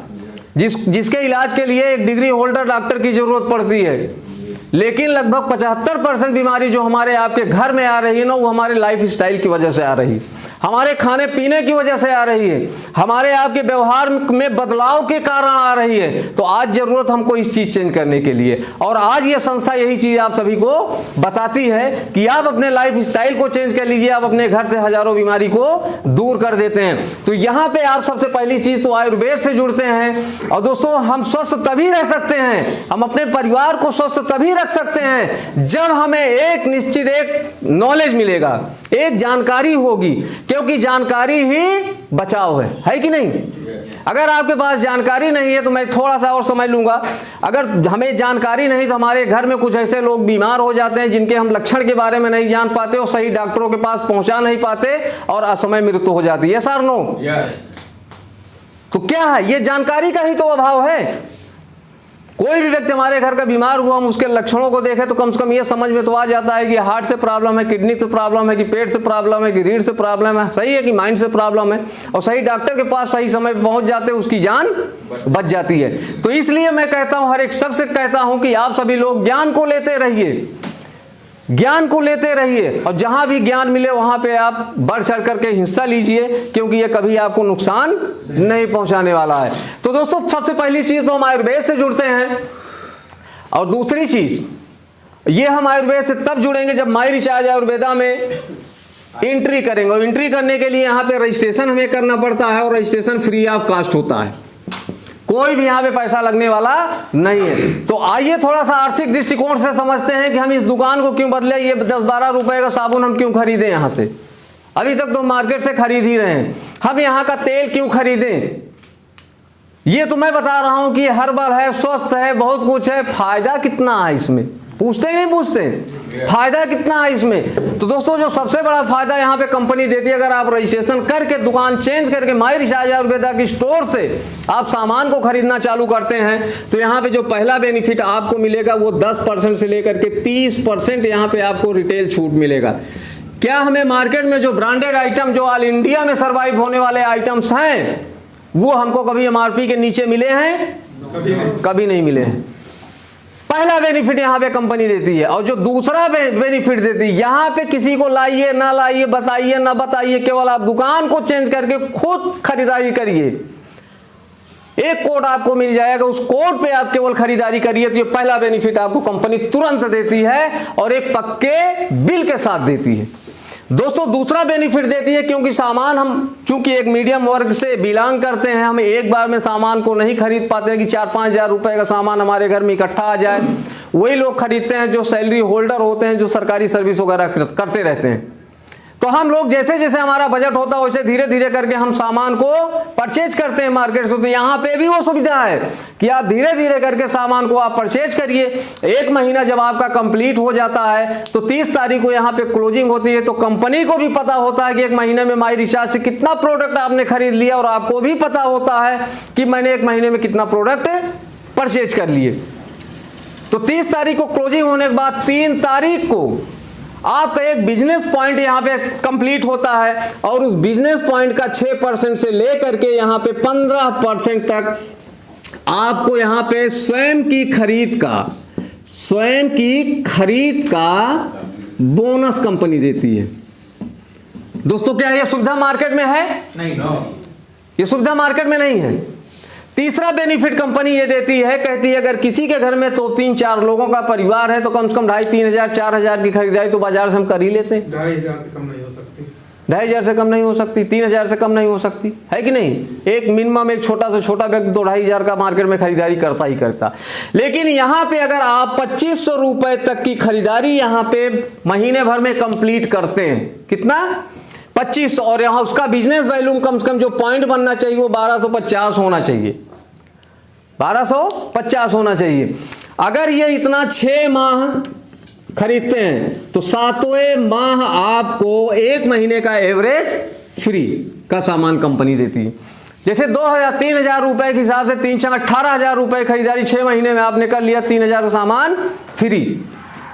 जिसके इलाज के लिए एक डिग्री होल्डर डॉक्टर की जरूरत पड़ती है। लेकिन लगभग 75% बीमारी जो हमारे आपके घर में आ रही है ना, वो हमारे लाइफ स्टाइल की वजह से आ रही है, हमारे खाने पीने की वजह से आ रही है, हमारे आपके व्यवहार में बदलाव के कारण आ रही है। तो आज जरूरत हमको इस चीज चेंज करने के लिए, और आज ये संस्था यही चीज आप सभी को बताती है कि आप अपने लाइफ स्टाइल को चेंज कर लीजिए, आप अपने घर से हजारों बीमारी को दूर कर देते हैं। तो यहाँ पे आप सबसे पहली चीज तो आयुर्वेद से जुड़ते हैं। और दोस्तों हम स्वस्थ तभी रह सकते हैं, हम अपने परिवार को स्वस्थ तभी रख सकते हैं जब हमें एक निश्चित नॉलेज मिलेगा, एक जानकारी होगी, क्योंकि जानकारी ही बचाव है कि नहीं? अगर आपके पास जानकारी नहीं है, तो मैं थोड़ा सा और समझ लूंगा, अगर हमें जानकारी नहीं तो हमारे घर में कुछ ऐसे लोग बीमार हो जाते हैं जिनके हम लक्षण के बारे में नहीं जान पाते और सही डॉक्टरों के पास पहुंचा नहीं पाते और असमय मृत्यु हो जाती है, सर नो? तो क्या है? ये जानकारी का ही तो अभाव है। कोई भी व्यक्ति हमारे घर का बीमार हुआ, हम उसके लक्षणों को देखें तो कम से कम ये समझ में तो आ जाता है कि हार्ट से प्रॉब्लम है, किडनी से प्रॉब्लम है, कि पेट से प्रॉब्लम है, कि रीढ़ से प्रॉब्लम है, सही है कि माइंड से प्रॉब्लम है, और सही डॉक्टर के पास सही समय पर पहुंच जाते हैं, उसकी जान बच जाती है। तो इसलिए मैं कहता हूं, हर एक शख्स से कहता हूं कि आप सभी लोग ज्ञान को लेते रहिए, ज्ञान को लेते रहिए, और जहां भी ज्ञान मिले वहां पे आप बढ़ चढ़ करके हिस्सा लीजिए, क्योंकि ये कभी आपको नुकसान नहीं पहुंचाने वाला है। तो दोस्तों सबसे पहली चीज तो हम आयुर्वेद से जुड़ते हैं, और दूसरी चीज ये हम आयुर्वेद से तब जुड़ेंगे जब माई रिचार्ज आयुर्वेदा में एंट्री करेंगे। और एंट्री करने के लिए यहाँ पे रजिस्ट्रेशन हमें करना पड़ता है, और रजिस्ट्रेशन फ्री ऑफ कास्ट होता है, कोई भी यहाँ पे पैसा लगने वाला नहीं है। तो आइए थोड़ा सा आर्थिक दृष्टिकोण से समझते हैं कि हम इस दुकान को क्यों बदले, ये 10-12 रुपए का साबुन हम क्यों खरीदें यहाँ से, अभी तक तो मार्केट से खरीद ही रहे हैं, हम यहाँ का तेल क्यों खरीदें? ये तो मैं बता रहा हूं कि ये हर्बल है, स्वस्थ है, बहुत कुछ है, फायदा कितना है इसमें? पूछते ही नहीं पूछते, फायदा कितना है इसमें? तो दोस्तों जो सबसे बड़ा फायदा यहाँ पे कंपनी देती है, अगर आप रजिस्ट्रेशन करके दुकान चेंज करके माई रिचार्ज आयुर्वेदा की स्टोर से आप सामान को खरीदना चालू करते हैं, तो यहाँ पे जो पहला बेनिफिट आपको मिलेगा वो 10% से लेकर के 30% यहाँ पे आपको रिटेल छूट मिलेगा। क्या हमें मार्केट में जो ब्रांडेड आइटम जो ऑल इंडिया में सर्वाइव होने वाले आइटम्स हैं, वो हमको कभी एमआरपी के नीचे मिले हैं? कभी नहीं मिले हैं। पहला बेनिफिट यहाँ पे कंपनी देती है। और जो दूसरा बेनिफिट देती है, यहाँ पे किसी को लाइए ना लाइए, बताइए ना बताइए, केवल आप दुकान को चेंज करके खुद खरीदारी करिए, एक कोड आपको मिल जाएगा, उस कोड पे आप केवल खरीदारी करिए। तो ये पहला बेनिफिट आपको कंपनी तुरंत देती है, और एक पक्के बिल के साथ देती है। दोस्तों दूसरा बेनिफिट देती है, क्योंकि सामान हम चूंकि एक मीडियम वर्ग से बिलोंग करते हैं, हम एक बार में सामान को नहीं खरीद पाते हैं कि 4-5 हजार रुपए का सामान हमारे घर में इकट्ठा आ जाए। वही लोग खरीदते हैं जो सैलरी होल्डर होते हैं, जो सरकारी सर्विस वगैरह करते रहते हैं। तो तो हम लोग जैसे जैसे हमारा बजट होता है वैसे धीरे धीरे करके हम सामान को परचेज करते हैं मार्केट से। तो यहाँ पे भी वो सुविधा है कि आप धीरे धीरे करके सामान को आप परचेज करिए। एक महीना जब आपका कंप्लीट हो जाता है तो 30 तारीख को यहाँ पे क्लोजिंग होती है, तो कंपनी को भी पता होता है कि एक महीने में माई रिचार्ज से कितना प्रोडक्ट आपने खरीद लिया, और आपको भी पता होता है कि मैंने एक महीने में कितना प्रोडक्ट परचेज कर लिए। तो 30 तारीख को क्लोजिंग होने के बाद 3 तारीख को आपका एक बिजनेस पॉइंट यहाँ पे कंप्लीट होता है, और उस बिजनेस पॉइंट का 6% से लेकर के यहाँ पे 15% तक आपको यहाँ पे स्वयं की खरीद का बोनस कंपनी देती है। दोस्तों क्या ये सुविधा मार्केट में है? नहीं, ये सुविधा मार्केट में नहीं है। तीसरा बेनिफिट कंपनी ये देती है, कहती है अगर किसी के घर में तो 3-4 लोगों का परिवार है तो कम से कम 2,500-3,000-4,000 की खरीदारी तो बाजार से हम कर ही लेते हैं। 2,500 से कम नहीं हो सकती, 2,500 से कम नहीं हो सकती, 3,000 से कम नहीं हो सकती, है कि नहीं? एक मिनिमम एक छोटा से छोटा व्यक्ति 2,500 का मार्केट में खरीदारी करता ही करता। लेकिन यहाँ पे अगर आप 2,500 रुपए तक की खरीदारी यहाँ पे महीने भर में कंप्लीट करते हैं, कितना? 25, और यहाँ उसका बिजनेस वैल्यू कम से कम जो पॉइंट बनना चाहिए वो 1250 होना चाहिए, 1250 होना चाहिए। अगर ये इतना 6 माह खरीदते हैं तो 7वें माह आपको 1 महीने का एवरेज फ्री का सामान कंपनी देती है। जैसे 2,000-3,000 रुपए के हिसाब से 3-18,000 रुपए खरीदारी 6 महीने में आपने कर लिया, 3,000 का सामान फ्री।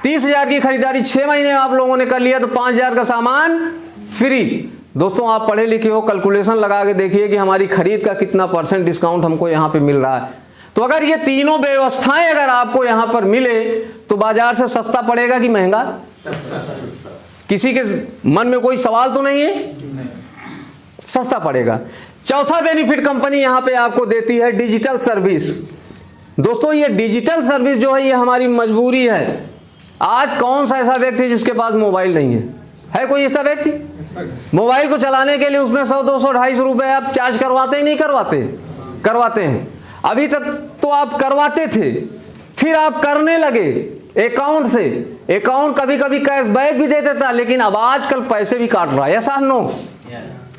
30,000 की खरीदारी 6 महीने में आप लोगों ने कर लिया तो 5,000 का सामान फ्री। दोस्तों आप पढ़े लिखे हो, कैलकुलेशन लगा के देखिए कि हमारी खरीद का कितना % डिस्काउंट हमको यहाँ पे मिल रहा है। तो अगर ये तीनों व्यवस्थाएं अगर आपको यहाँ पर मिले तो बाजार से सस्ता पड़ेगा कि महंगा? किसी के मन में कोई सवाल तो नहीं है? सस्ता पड़ेगा। चौथा बेनिफिट कंपनी यहाँ पे आपको देती है डिजिटल सर्विस। दोस्तों ये डिजिटल सर्विस जो है ये हमारी मजबूरी है। आज कौन सा ऐसा व्यक्ति जिसके पास मोबाइल नहीं है कोई ऐसा व्यक्ति? मोबाइल को चलाने के लिए उसमें 100, 200, 250 रुपए आप चार्ज करवाते ही नहीं करवाते हैं। अभी तक तो आप करवाते थे, फिर आप करने लगे अकाउंट से। अकाउंट कभी कभी कैशबैक भी दे देता, लेकिन अब आजकल पैसे भी काट रहा है, ऐसा नो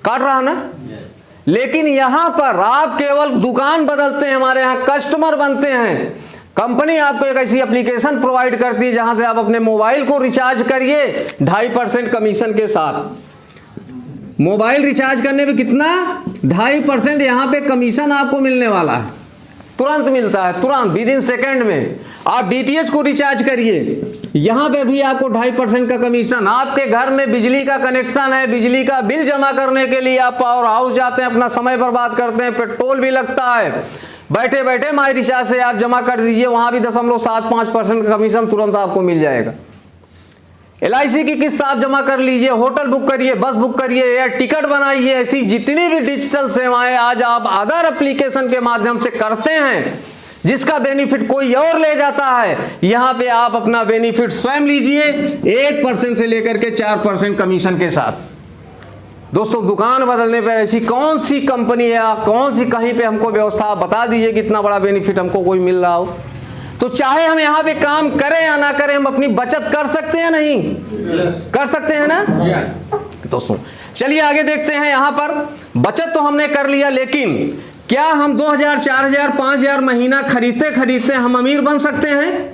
काट रहा है ना? लेकिन यहां पर आप केवल दुकान बदलते हैं, हमारे यहां कस्टमर बनते हैं। कंपनी आपको एक ऐसी एप्लीकेशन प्रोवाइड करती है जहां से आप अपने मोबाइल को रिचार्ज करिए 2.5% कमीशन के साथ। मोबाइल रिचार्ज करने पे कितना? 2.5% यहाँ पे कमीशन आपको मिलने वाला है, तुरंत मिलता है, तुरंत विदिन सेकंड में। आप डीटीएच को रिचार्ज करिए, यहाँ पे भी आपको 2.5% का कमीशन। आपके घर में बिजली का कनेक्शन है, बिजली का बिल जमा करने के लिए आप पावर हाउस जाते हैं, अपना समय बर्बाद करते हैं, पेट्रोल भी लगता है, बैठे बैठे माई रिचार्ज से आप जमा कर दीजिए, वहां भी 0.75% का कमीशन तुरंत आपको मिल जाएगा। LIC की किस्त आप जमा कर लीजिए, होटल बुक करिए, बस बुक करिए, एयर टिकट बनाइए, ऐसी जितनी भी डिजिटल सेवाएं आज आप आधार एप्लीकेशन के माध्यम से करते हैं, जिसका बेनिफिट कोई और ले जाता है, यहां पे आप अपना बेनिफिट स्वयं लीजिए 1% से लेकर के 4% कमीशन के साथ। दोस्तों दुकान बदलने पर ऐसी कौन सी कंपनी है, कौन सी कहीं पे हमको व्यवस्था आप बता दीजिए कि इतना बड़ा बेनिफिट हमको कोई मिल रहा हो। तो चाहे हम यहाँ पे काम करें या ना करें, हम अपनी बचत कर सकते हैं, नहीं कर सकते हैं ना? दोस्तों चलिए आगे देखते हैं। यहाँ पर बचत तो हमने कर लिया, लेकिन क्या हम 2,000, 4,000, 5,000 महीना खरीदते खरीदते हम अमीर बन सकते हैं?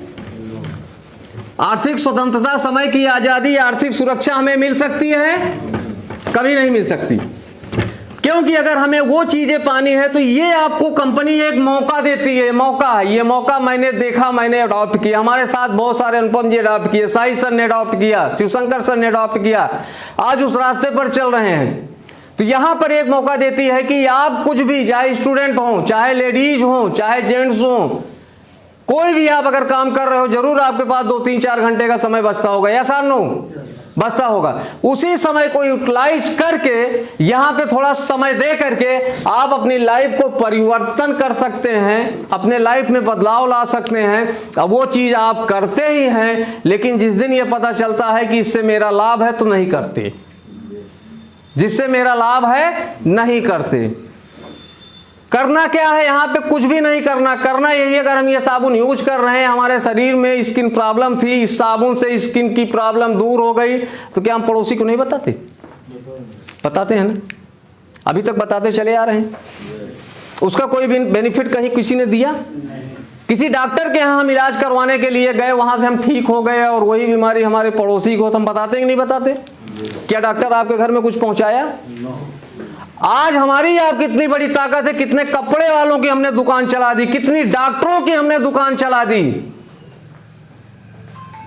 आर्थिक स्वतंत्रता, समय की आजादी, आर्थिक सुरक्षा हमें मिल सकती है? कभी नहीं मिल सकती। क्योंकि अगर हमें वो चीजें पानी है तो ये आपको कंपनी एक मौका देती है। मौका है, ये मौका मैंने देखा, मैंने अडॉप्ट किया। हमारे साथ बहुत सारे अनुपम जी अडॉप्ट किए, साई सर ने अडॉप्ट किया, शिवशंकर सर ने अडॉप्ट किया, आज उस रास्ते पर चल रहे हैं। तो यहां पर एक मौका देती है कि आप कुछ भी, चाहे स्टूडेंट हो, चाहे लेडीज हो, चाहे जेंट्स हो, कोई भी आप अगर काम कर रहे हो, जरूर आपके पास 2-3-4 घंटे का समय बचता होगा, या सर नो बचता होगा। उसी समय को यूटिलाइज करके यहां पे थोड़ा समय दे करके आप अपनी लाइफ को परिवर्तन कर सकते हैं, अपने लाइफ में बदलाव ला सकते हैं। अब वो चीज आप करते ही हैं, लेकिन जिस दिन ये पता चलता है कि इससे मेरा लाभ है तो नहीं करते, जिससे मेरा लाभ है नहीं करते। करना क्या है? यहाँ पे कुछ भी नहीं करना। करना यही, अगर हम ये साबुन यूज कर रहे हैं, हमारे शरीर में स्किन प्रॉब्लम थी, इस साबुन से स्किन की प्रॉब्लम दूर हो गई, तो क्या हम पड़ोसी को नहीं बताते? बताते हैं ना, अभी तक बताते चले आ रहे हैं। उसका कोई बेनिफिट कहीं किसी ने दिया? किसी डॉक्टर के यहाँ हम इलाज करवाने के लिए गए, वहां से हम ठीक हो गए और वही बीमारी हमारे पड़ोसी को, तो हम बताते कि नहीं बताते? क्या डॉक्टर आपके घर में कुछ पहुंचाया? आज हमारी आप कितनी बड़ी ताकत है, कितने कपड़े वालों की हमने दुकान चला दी, कितनी डॉक्टरों की हमने दुकान चला दी,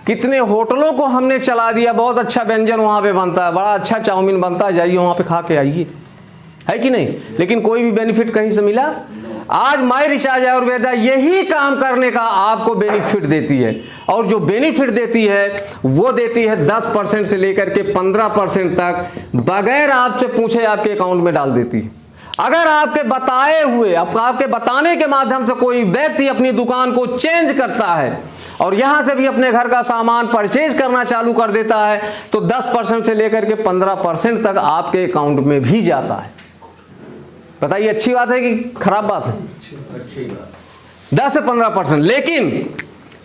कितने होटलों को हमने चला दिया। बहुत अच्छा व्यंजन वहां पे बनता है, बड़ा अच्छा चाउमीन बनता है, जाइए वहां पे खा के आइए, है कि नहीं? लेकिन कोई भी बेनिफिट कहीं से मिला? आज माई रिचार्ज आयुर्वेदा यही काम करने का आपको बेनिफिट देती है, और जो बेनिफिट देती है वो देती है 10% से लेकर के 15% तक, बगैर आपसे पूछे आपके अकाउंट में डाल देती है। अगर आपके बताए हुए, आपके बताने के माध्यम से कोई व्यक्ति अपनी दुकान को चेंज करता है और यहां से भी अपने घर का सामान परचेज करना चालू कर देता है, तो 10% से लेकर के 15% तक आपके अकाउंट में भी जाता है। बताइए, अच्छी बात है कि खराब बात है? अच्छी बात। 10 से 15%। लेकिन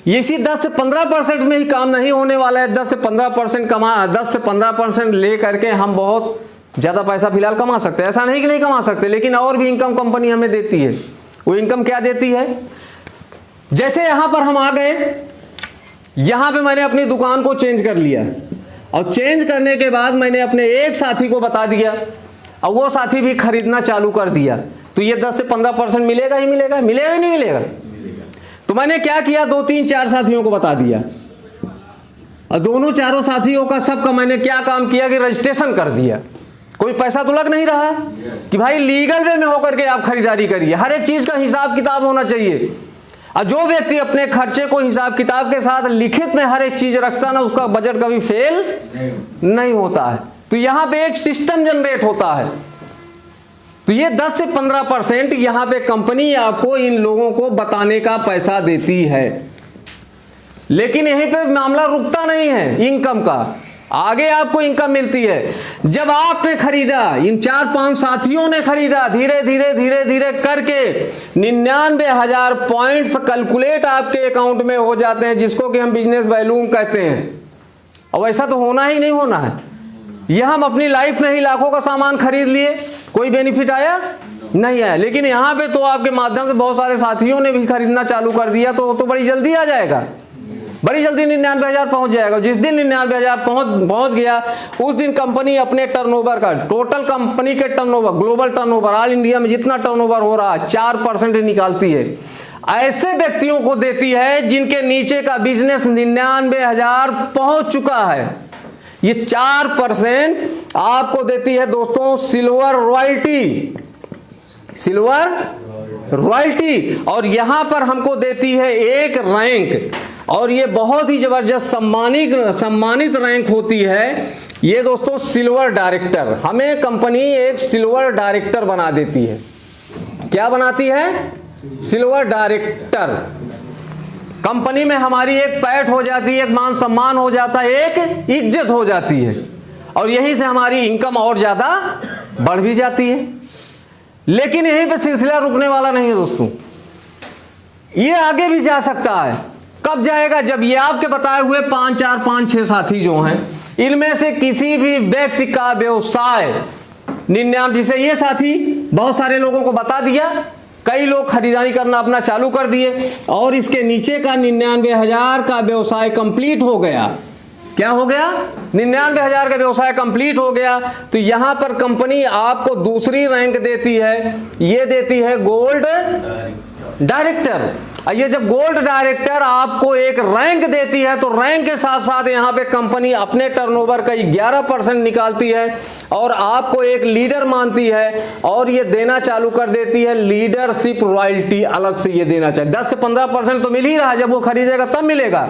इसी 10 से 15% में ही काम नहीं होने वाला है। 10 से 15% ले करके हम बहुत ज़्यादा पैसा फिलहाल कमा सकते हैं, ऐसा नहीं कि नहीं कमा सकते, लेकिन और भी इनकम कंपनी हमें देती है। वो इनकम क्या देती है? जैसे यहाँ पर हम आ गए, यहाँ पे मैंने अपनी दुकान को चेंज कर लिया, और चेंज करने के बाद मैंने अपने एक साथी को बता दिया, और वो साथी भी खरीदना चालू कर दिया, तो ये 10 से 15% मिलेगा ही मिलेगा? मिलेगा ही नहीं मिलेगा? तो मैंने क्या किया, 2 3 4 साथियों को बता दिया, और दोनों चारों साथियों का सबका मैंने क्या काम किया कि रजिस्ट्रेशन कर दिया। कोई पैसा तो लग नहीं रहा कि भाई लीगल वे में होकर के आप खरीदारी करिए। हर एक चीज का हिसाब किताब होना चाहिए, और जो व्यक्ति अपने खर्चे को हिसाब किताब के साथ लिखित में हर एक चीज रखता ना, उसका बजट कभी फेल नहीं होता है। तो यहां पे एक सिस्टम जनरेट होता है। तो ये 10 से 15% यहां पे कंपनी आपको इन लोगों को बताने का पैसा देती है। लेकिन यहीं पे मामला रुकता नहीं है इनकम का, आगे आपको इनकम मिलती है। जब आपने खरीदा, इन 4-5 साथियों ने खरीदा, धीरे धीरे धीरे धीरे करके 99,000 पॉइंट्स कैलकुलेट आपके अकाउंट में हो जाते हैं, जिसको कि हम बिजनेस वैल्यूम कहते हैं। और ऐसा तो होना ही नहीं होना है। यह हम अपनी लाइफ में ही लाखों का सामान खरीद लिए, कोई बेनिफिट आया नहीं आया। लेकिन यहाँ पे तो आपके माध्यम से बहुत सारे साथियों ने भी खरीदना चालू कर दिया, तो बड़ी जल्दी आ जाएगा, बड़ी जल्दी 99,000 पहुंच जाएगा। जिस दिन 99,000 पहुंच गया, उस दिन कंपनी अपने टर्नओवर का, टोटल कंपनी के turnover, global turnover, all India में जितना टर्नओवर हो रहा है 4% निकालती है। ऐसे व्यक्तियों को देती है जिनके नीचे का बिजनेस 99,000 पहुंच चुका है। ये 4% आपको देती है दोस्तों सिल्वर रॉयल्टी, सिल्वर रॉयल्टी। और यहां पर हमको देती है एक रैंक, और ये बहुत ही जबरदस्त सम्मानित रैंक होती है ये दोस्तों, सिल्वर डायरेक्टर। हमें कंपनी एक सिल्वर डायरेक्टर बना देती है। क्या बनाती है? Silver director. कंपनी में हमारी एक पैठ हो जाती है, एक मान सम्मान हो जाता है, एक इज्जत हो जाती है, और यहीं से हमारी इनकम और ज्यादा बढ़ भी जाती है। लेकिन यहीं पे सिलसिला रुकने वाला नहीं है दोस्तों, ये आगे भी जा सकता है। कब जाएगा? जब ये आपके बताए हुए 5-4-5-6 साथी जो हैं, इनमें से किसी भी व्यक्ति का व्यवसाय 99, जिसे ये साथी बहुत सारे लोगों को बता दिया, कई लोग खरीदारी करना अपना चालू कर दिए, और इसके नीचे का 99,000 का व्यवसाय कंप्लीट हो गया। क्या हो गया? 99,000 का व्यवसाय कंप्लीट हो गया। तो यहां पर कंपनी आपको दूसरी रैंक देती है, ये देती है गोल्ड डायरेक्टर। ये जब गोल्ड डायरेक्टर आपको एक रैंक देती है, तो रैंक के साथ साथ यहाँ पे कंपनी अपने टर्नओवर का 11% निकालती है, और आपको एक लीडर मानती है, और ये देना चालू कर देती है लीडरशिप रॉयल्टी। अलग से ये देना चाहिए। 10 से 15% तो मिल ही रहा है, जब वो खरीदेगा तब मिलेगा।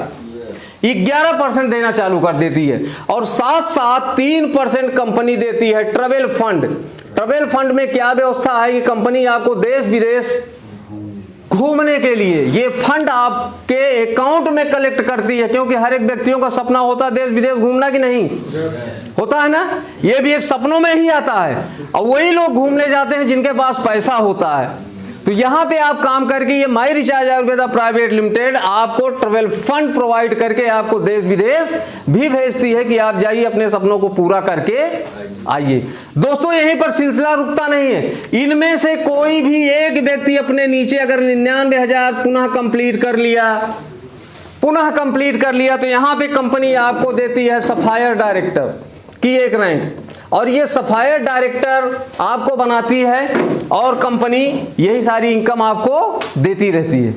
11% देना चालू कर देती है, और साथ साथ 3% कंपनी देती है ट्रैवल फंड। ट्रैवल फंड में क्या व्यवस्था है कि कंपनी आपको देश विदेश घूमने के लिए ये फंड आपके अकाउंट में कलेक्ट करती है, क्योंकि हर एक व्यक्तियों का सपना होता है देश विदेश घूमना, कि नहीं होता है ना? ये भी एक सपनों में ही आता है, और वही लोग घूमने जाते हैं जिनके पास पैसा होता है। तो यहां पे आप काम करके ये माई रिचार्ज आयुर्वेदा प्राइवेट लिमिटेड आपको ट्रैवल फंड प्रोवाइड करके आपको देश विदेश भी भेजती है कि आप जाइए अपने सपनों को पूरा करके आइए। दोस्तों यहीं पर सिलसिला रुकता नहीं है। इनमें से कोई भी एक व्यक्ति अपने नीचे अगर 99,000 पुनः कंप्लीट कर लिया तो यहां पे कंपनी आपको देती है सफायर डायरेक्टर की एक रैंक, और ये सफायर डायरेक्टर आपको बनाती है और कंपनी यही सारी इनकम आपको देती रहती है।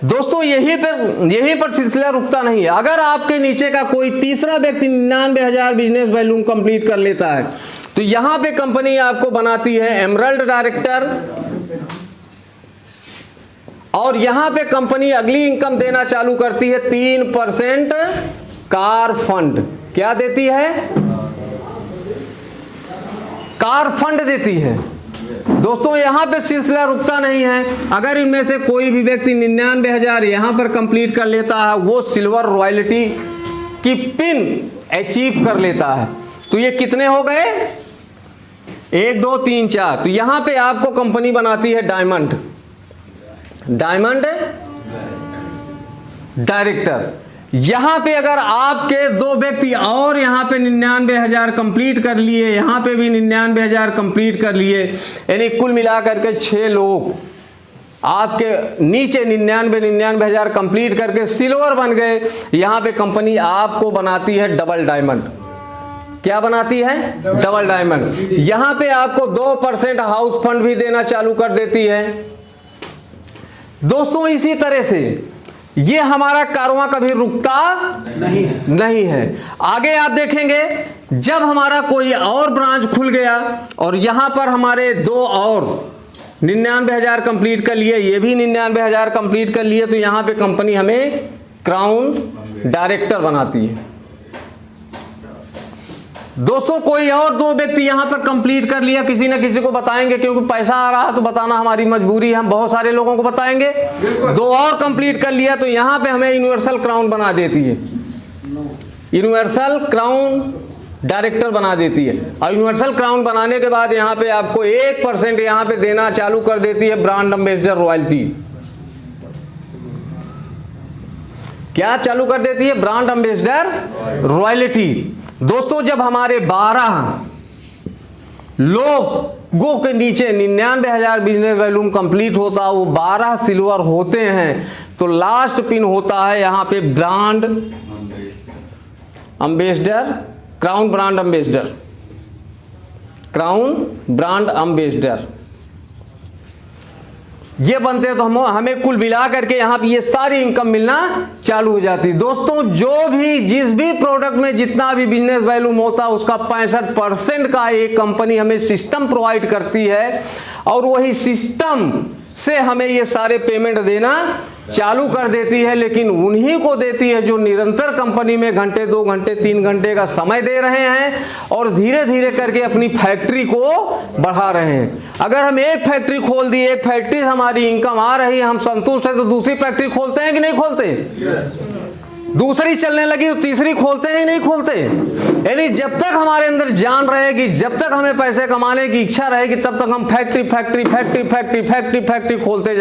दोस्तों यहीं पर सिलसिला रुकता नहीं है। अगर आपके नीचे का कोई तीसरा व्यक्ति 99,000 बिजनेस वॉल्यूम कंप्लीट कर लेता है तो यहां पे कंपनी आपको बनाती है एमरल्ड डायरेक्टर, और यहां पे कंपनी अगली इनकम देना चालू करती है 3% कार फंड। क्या देती है? कार फंड देती है। दोस्तों यहां पे सिलसिला रुकता नहीं है। अगर इनमें से कोई भी व्यक्ति 99,000 यहां पर कंप्लीट कर लेता है, वो सिल्वर रॉयल्टी की पिन अचीव कर लेता है, तो ये कितने हो गए? 1 2 3 4। तो यहां पे आपको कंपनी बनाती है डायमंड डायरेक्टर। यहां पे अगर आपके 2 व्यक्ति और यहां पे 99,000 कंप्लीट कर लिए, यहां पे भी 99,000 कंप्लीट कर लिए, यानी कुल मिलाकर के 6 लोग आपके नीचे 99,000 कंप्लीट करके सिल्वर बन गए। यहां पे कंपनी आपको बनाती है डबल डायमंड। क्या बनाती है? Double diamond. यहां पे आपको 2% हाउस फंड भी देना चालू कर देती है। दोस्तों इसी तरह से ये हमारा कारवां कभी रुकता नहीं है। आगे आप देखेंगे जब हमारा कोई और ब्रांच खुल गया और यहां पर हमारे 2 और 99,000 कंप्लीट कर लिए, ये भी 99,000 कंप्लीट कर लिए, तो यहां पे कंपनी हमें क्राउन डायरेक्टर बनाती है। दोस्तों कोई और 2 व्यक्ति यहां पर कंप्लीट कर लिया, किसी न किसी को बताएंगे, क्योंकि पैसा आ रहा है तो बताना हमारी मजबूरी है, हम बहुत सारे लोगों को बताएंगे। 2 और कंप्लीट कर लिया तो यहां पे हमें यूनिवर्सल क्राउन बना देती है, यूनिवर्सल क्राउन डायरेक्टर बना देती है। और यूनिवर्सल क्राउन बनाने के बाद यहां पे आपको 1% यहां पे देना चालू कर देती है ब्रांड एम्बेसडर रॉयल्टी। क्या चालू कर देती है? Brand ambassador royalty. दोस्तों जब हमारे 12 लोगों के नीचे 99,000 बिजनेस वॉल्यूम कंप्लीट होता है, वो 12 सिल्वर होते हैं, तो लास्ट पिन होता है यहां पे brand ambassador, crown brand ambassador, crown brand ambassador. ये बनते हैं तो हमें कुल मिला करके यहां पे ये सारी इनकम मिलना चालू हो जाती है। दोस्तों जिस भी प्रोडक्ट में जितना भी बिजनेस वैल्यूम होता है उसका 65% का एक कंपनी हमें सिस्टम प्रोवाइड करती है, और वही सिस्टम से हमें ये सारे पेमेंट देना चालू कर देती है। लेकिन उन्हीं को देती है जो निरंतर कंपनी में घंटे 2 घंटे 3 घंटे का समय दे रहे हैं और धीरे धीरे करके अपनी फैक्ट्री को बढ़ा रहे हैं। अगर हम एक फैक्ट्री खोल दी, एक फैक्ट्री से हमारी इनकम आ रही है, हम संतुष्ट है, तो दूसरी फैक्ट्री खोलते हैं कि नहीं खोलते? दूसरी चलने लगी तो तीसरी खोलते हैं कि नहीं खोलते? यानी जब तक हमारे अंदर जान रहेगी, जब तक हमें पैसे कमाने की इच्छा रहेगी, तब तक हम फैक्ट्री खोलते